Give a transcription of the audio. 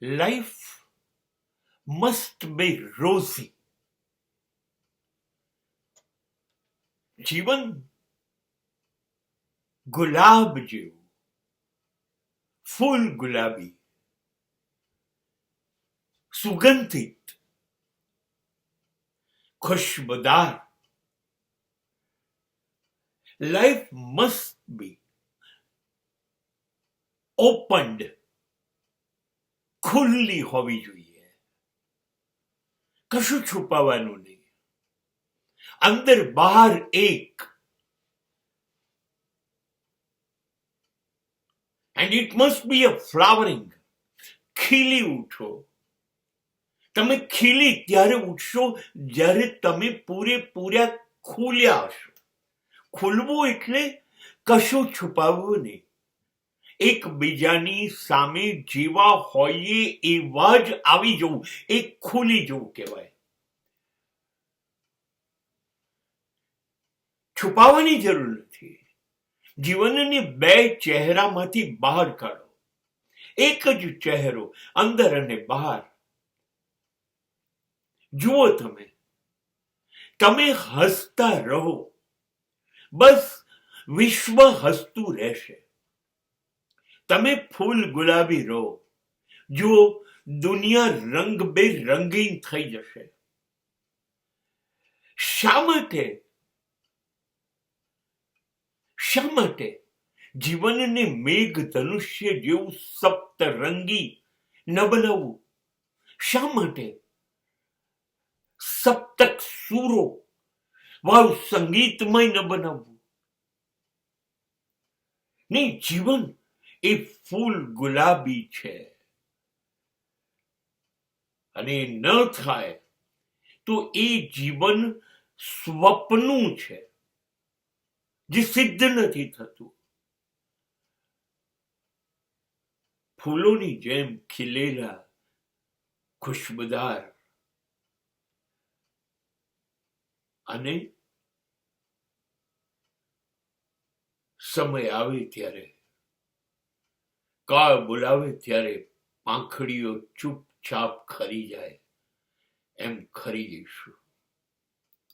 Life must be rosy. જીવન ગુલાબ જેવું, ફૂલ ગુલાબી, સુગંધિત, ખુશબુદાર. Life must be opened, ખુલ્લી હોવી જોઈએ, કશું છુપાવવાનું નહીં, અંદર બહાર એક. And it must be a flowering. ખીલી ઉઠો. તમે ખીલી ત્યારે ઉઠશો જ્યારે તમે પૂરેપૂરા ખુલ્યા હશો. ખુલવું એટલે કશું છુપાવવું નહીં, એકબીજાની સામે જેવા હોઈએ એવા જ આવી જવું, એ ખુલી જવું કહેવાય. છુપાવવાની જરૂર નથી. જીવનને બે ચહેરામાંથી બહાર કાઢો, એક જ ચહેરો અંદર અને બહાર. જુઓ, તમે હસતા રહો, બસ વિશ્વ હસતું રહેશે. તમે ફૂલ ગુલાબી રહો, જુઓ દુનિયા રંગબેરંગીન થઈ જશે. શા માટે જીવનને મેઘધનુષ્ય જેવું સપ્તરંગી ન બનાવવું? શા માટે સપ્તક સૂરો વાળું સંગીતમય ન બનાવવું? નહીં, જીવન એ ફૂલ ગુલાબી છે, અને ન થાય તો એ જીવન સ્વપ્નું છે, જે સિદ્ધ નથી થતું. ફૂલોની જેમ ખીલેલા, ખુશબુદાર, અને સમય આવે ત્યારે, કાળ બોલાવે ત્યારે પાંખડીઓ ચૂપચાપ ખરી જાય એમ ખરી જઈશું.